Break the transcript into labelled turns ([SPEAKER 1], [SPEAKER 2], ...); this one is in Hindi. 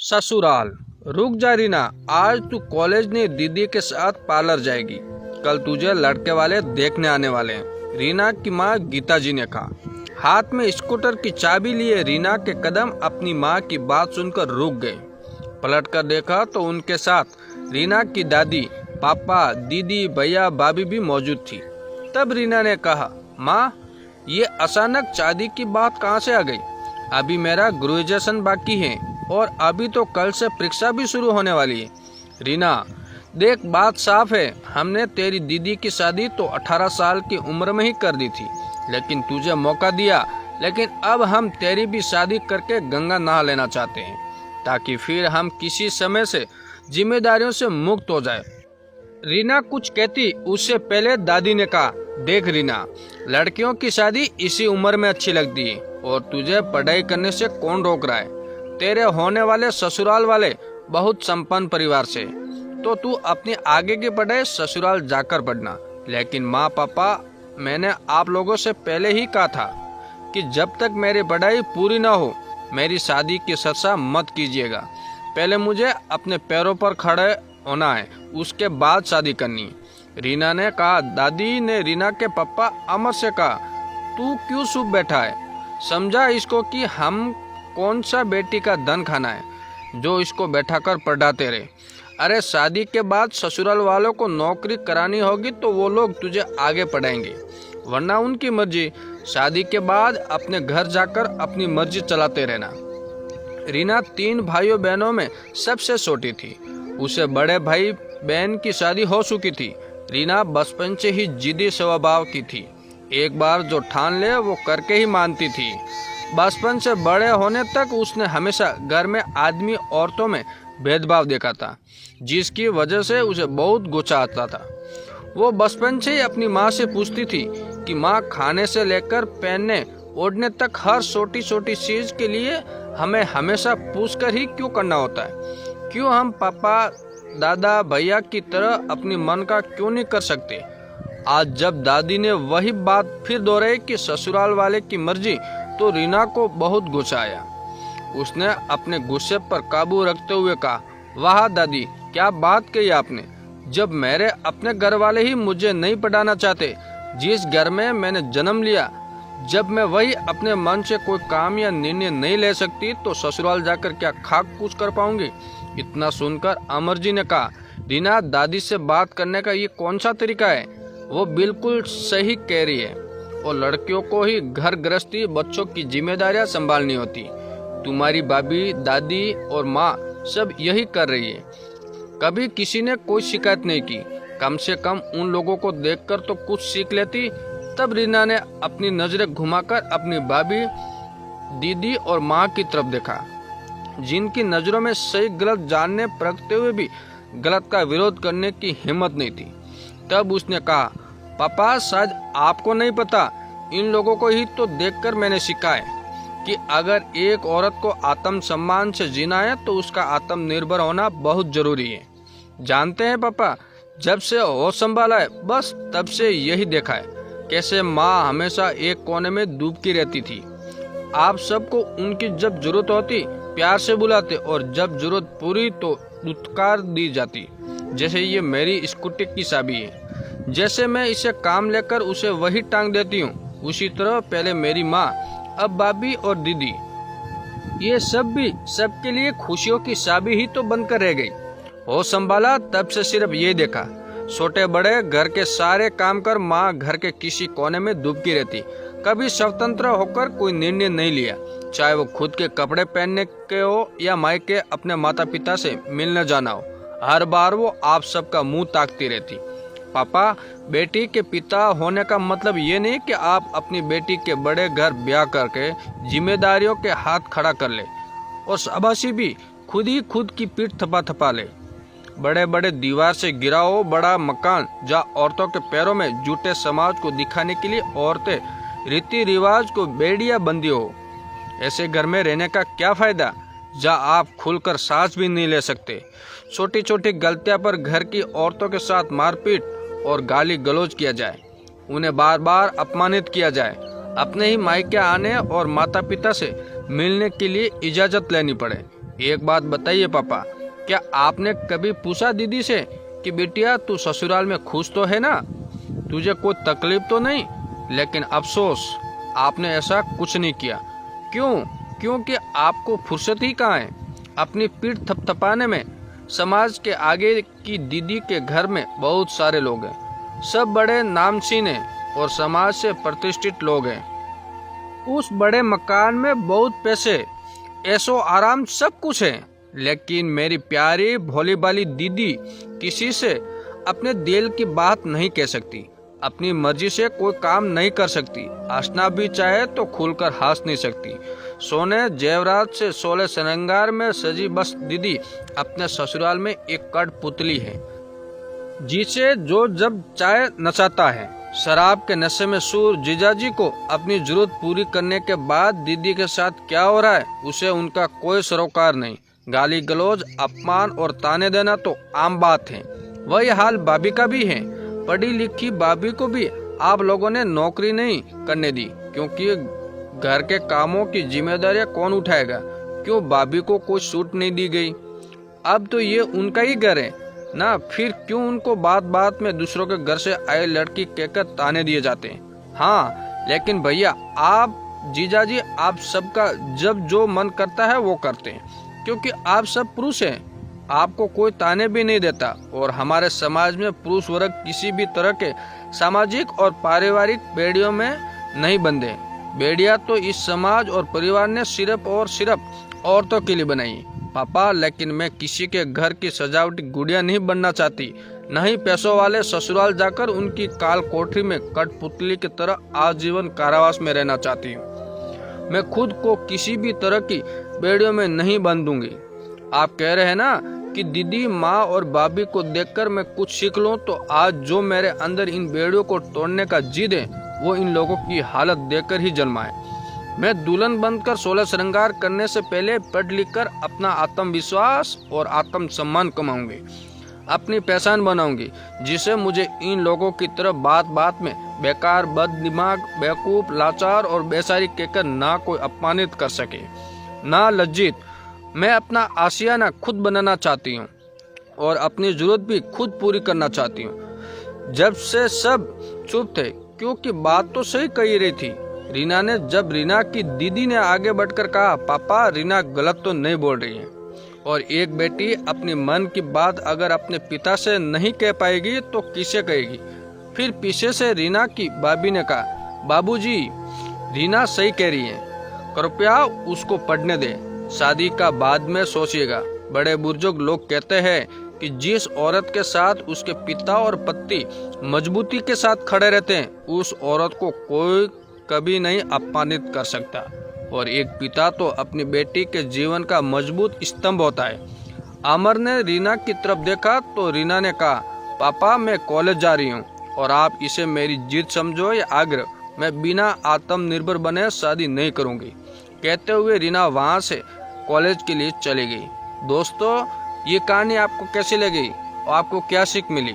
[SPEAKER 1] ससुराल। रुक जा रीना, आज तू कॉलेज नहीं दीदी के साथ पार्लर जाएगी। कल तुझे लड़के वाले देखने आने वाले हैं। रीना की माँ गीता जी ने कहा। हाथ में स्कूटर की चाबी लिए रीना के कदम अपनी माँ की बात सुनकर रुक गए। पलटकर देखा तो उनके साथ रीना की दादी, पापा, दीदी, भैया, भाभी भी मौजूद थी। तब रीना ने कहा, माँ, ये अचानक शादी की बात कहाँ से आ गई? अभी मेरा ग्रेजुएशन बाकी है और अभी तो कल से परीक्षा भी शुरू होने वाली है। रीना, देख, बात साफ है, हमने तेरी दीदी की शादी तो 18 साल की उम्र में ही कर दी थी, लेकिन तुझे मौका दिया। लेकिन अब हम तेरी भी शादी करके गंगा नहा लेना चाहते हैं, ताकि फिर हम किसी समय से जिम्मेदारियों से मुक्त हो जाए। रीना कुछ कहती उससे पहले दादी ने कहा, देख रीना, लड़कियों की शादी इसी उम्र में अच्छी लगती है और तुझे पढ़ाई करने से कौन रोक रहा है? तेरे होने वाले ससुराल वाले बहुत संपन्न परिवार से, तो तू अपनी आगे की पढ़ाई ससुराल जाकर पढ़ना। लेकिन माँ, पापा, मैंने आप लोगों से पहले ही कहा था कि जब तक मेरी पढ़ाई पूरी ना हो मेरी शादी की चर्चा मत कीजिएगा। पहले मुझे अपने पैरों पर खड़े होना है, उसके बाद शादी करनी है। रीना ने कहा। दादी ने रीना के पापा अमर से कहा, तू क्यों चुप बैठा है? समझा इसको कि हम कौन सा बेटी का धन खाना है जो इसको बैठाकर पढ़ाते रहे। अरे शादी के बाद ससुराल वालों को नौकरी करानी होगी तो वो लोग तुझे आगे पढ़ाएंगे, वरना उनकी मर्जी। शादी के बाद अपने घर जाकर अपनी मर्जी चलाते रहना। रीना 3 भाइयों बहनों में सबसे छोटी थी। उसे बड़े भाई बहन की शादी हो चुकी थी। रीना बचपन से ही जिद्दी स्वभाव की थी। एक बार जो ठान ले वो करके ही मानती थी। बचपन से बड़े होने तक उसने हमेशा घर में आदमी औरतों में भेदभाव देखा था, जिसकी वजह से उसे बहुत गुस्सा आता था। वो बचपन से ही अपनी माँ से पूछती थी कि माँ, खाने से लेकर पहनने ओढ़ने तक हर छोटी छोटी चीज के लिए हमें हमेशा पूछकर ही क्यों करना होता है? क्यों हम पापा, दादा, भैया की तरह अपनी मन का क्यों नहीं कर सकते? आज जब दादी ने वही बात फिर दोहराई कि ससुराल वाले की मर्जी, तो रीना को बहुत गुस्सा आया। उसने अपने गुस्से पर काबू रखते हुए कहा, वाह दादी, क्या बात कही आपने। जब मेरे अपने घर वाले ही मुझे नहीं पढ़ाना चाहते, जिस घर में मैंने जन्म लिया, जब मैं वही अपने मन से कोई काम या निर्णय नहीं ले सकती, तो ससुराल जाकर क्या खाक पूछ कर पाऊंगी? इतना सुनकर अमर जी ने कहा, रीना, दादी से बात करने का ये कौन सा तरीका है? वो बिल्कुल सही कह रही है और लड़कियों को ही घर गृहस्थी, बच्चों की जिम्मेदारियां संभालनी होती। तुम्हारी भाभी, दादी और माँ सब यही कर रही है। कभी किसी ने कोई शिकायत नहीं की। कम से कम उन लोगों को देखकर तो कुछ सीख लेती। तब रीना ने अपनी नजरें घुमाकर अपनी भाभी, दीदी और माँ की तरफ देखा, जिनकी नजरों में सही गलत जानने परखते हुए भी गलत का विरोध करने की हिम्मत नहीं थी। तब उसने कहा, पापा, शायद आपको नहीं पता, इन लोगों को ही तो देखकर मैंने सीखा है कि अगर एक औरत को आत्मसम्मान से जीना है तो उसका आत्मनिर्भर होना बहुत जरूरी है। जानते हैं पापा, जब से होश संभाला है, बस तब से यही देखा है कैसे माँ हमेशा एक कोने में डूबती रहती थी। आप सबको उनकी जब जरूरत होती प्यार से बुलाते और जब जरूरत पूरी तो दुत्कार दी जाती। जैसे ये मेरी स्कूटी की चाबी है, जैसे मैं इसे काम लेकर उसे वही टांग देती हूँ, उसी तरह पहले मेरी माँ, अब भाभी और दीदी, ये सब भी सबके लिए खुशियों की चाबी ही तो बनकर रह गई। होश संभाला तब से सिर्फ ये देखा, छोटे बड़े घर के सारे काम कर माँ घर के किसी कोने में डूबती रहती। कभी स्वतंत्र होकर कोई निर्णय नहीं लिया, चाहे वो खुद के कपड़े पहनने के हो या मायके अपने माता पिता से मिलने जाना हो। हर बार वो आप सबका मुंह ताकती रहती। पापा, बेटी के पिता होने का मतलब ये नहीं कि आप अपनी बेटी के बड़े घर ब्याह करके जिम्मेदारियों के हाथ खड़ा कर ले और शाबाशी भी खुद ही खुद की पीठ थपा ले। बड़े बड़े दीवार से गिरा हो बड़ा मकान, जहाँ औरतों के पैरों में जूते समाज को दिखाने के लिए औरतें रीति रिवाज को बेड़िया बंदी हो, ऐसे घर में रहने का क्या फायदा जहाँ आप खुलकर सांस भी नहीं ले सकते। छोटी छोटी गलतियां पर घर की औरतों के साथ मारपीट और गाली गलौज किया जाए, उन्हें बार बार अपमानित किया जाए, अपने ही मायके आने और माता पिता से मिलने के लिए इजाजत लेनी पड़े। एक बात बताइए पापा, क्या आपने कभी पूछा दीदी से कि बेटिया तू ससुराल में खुश तो है ना, तुझे कोई तकलीफ तो नहीं? लेकिन अफसोस, आपने ऐसा कुछ नहीं किया। क्यों? क्योंकि आपको फुर्सत ही कहाँ है अपनी पीठ थपथपाने में। समाज के आगे की दीदी के घर में बहुत सारे लोग हैं, सब बड़े नामचीन हैं और समाज से प्रतिष्ठित लोग हैं। उस बड़े मकान में बहुत पैसे, ऐशो आराम सब कुछ है, लेकिन मेरी प्यारी भोली भाली दीदी किसी से अपने दिल की बात नहीं कह सकती, अपनी मर्जी से कोई काम नहीं कर सकती, हंसना भी चाहे तो खुलकर हंस नहीं सकती। सोने जेवरात से सोलह श्रृंगार में सजी बस दीदी अपने ससुराल में एक कठपुतली है, जिसे जो जब चाहे नचाता है। शराब के नशे में सूर जीजाजी को अपनी जरूरत पूरी करने के बाद दीदी के साथ क्या हो रहा है उसे उनका कोई सरोकार नहीं। गाली गलौज, अपमान और ताने देना तो आम बात है। वही हाल भाभी का भी है। पढ़ी लिखी भाभी को भी आप लोगों ने नौकरी नहीं करने दी, क्योंकि घर के कामों की जिम्मेदारियां कौन उठाएगा? क्यों भाभी को कोई छूट नहीं दी गई? अब तो ये उनका ही घर है ना, फिर क्यों उनको बात बात में दूसरों के घर से आए लड़की कहकर ताने दिए जाते हैं? हाँ, लेकिन भैया आप जीजाजी, आप सबका जब जो मन करता है वो करते हैं, क्योंकि आप सब पुरुष हैं, आपको कोई ताने भी नहीं देता। और हमारे समाज में पुरुष वर्ग किसी भी तरह के सामाजिक और पारिवारिक बेड़ियों में नहीं बंधे। बेड़िया तो इस समाज और परिवार ने सिर्फ और सिर्फ औरतों के लिए बनाई पापा। लेकिन मैं किसी के घर की सजावटी गुड़िया नहीं बनना चाहती, नहीं पैसों वाले ससुराल जाकर उनकी काल कोठरी में कठपुतली की तरह आजीवन कारावास में रहना चाहती हूँ। मैं खुद को किसी भी तरह की बेड़ियों में नहीं बंधूंगी। आप कह रहे हैं ना कि दीदी, माँ और भाभी को देखकर मैं कुछ सीख लूं, तो आज जो मेरे अंदर इन बेड़ियों को तोड़ने का जिद है वो इन लोगों की हालत देखकर ही जन्मा है। मैं दुल्हन बनकर 16 श्रृंगार करने से पहले पढ़ लिख कर अपना आत्मविश्वास और आत्म सम्मान कमाऊंगी, अपनी पहचान बनाऊंगी, जिसे मुझे इन लोगों की तरह बात बात में बेकार, बददिमाग, बेवकूफ, लाचार और बेसारी कहकर ना कोई अपमानित कर सके, ना लज्जित। मैं अपना आशियाना खुद बनाना चाहती हूँ और अपनी जरूरत भी खुद पूरी करना चाहती हूँ। जब से सब चुप थे, क्योंकि बात तो सही कही रही थी रीना ने। जब रीना की दीदी ने आगे बढ़कर कहा, पापा रीना गलत तो नहीं बोल रही है, और एक बेटी अपनी मन की बात अगर अपने पिता से नहीं कह पाएगी तो किसे कहेगी? फिर पीछे से रीना की भाभी ने कहा, बाबूजी रीना सही कह रही है, कृपया उसको पढ़ने दे, शादी का बाद में सोचिएगा। बड़े बुजुर्ग लोग कहते हैं कि जिस औरत के साथ उसके पिता और पति मजबूती के साथ खड़े रहते हैं, उस औरत को कोई कभी नहीं अपमानित कर सकता। और एक पिता तो अपनी बेटी के जीवन का मजबूत स्तंभ होता है। अमर ने रीना की तरफ देखा तो रीना ने कहा, पापा मैं कॉलेज जा रही हूँ और आप इसे मेरी जिद समझो या आग्रह, मैं बिना आत्मनिर्भर बने शादी नहीं करूँगी। कहते हुए रीना वहाँ से कॉलेज के लिए चली गई। दोस्तों, ये कहानी आपको कैसी लगी और आपको क्या सीख मिली?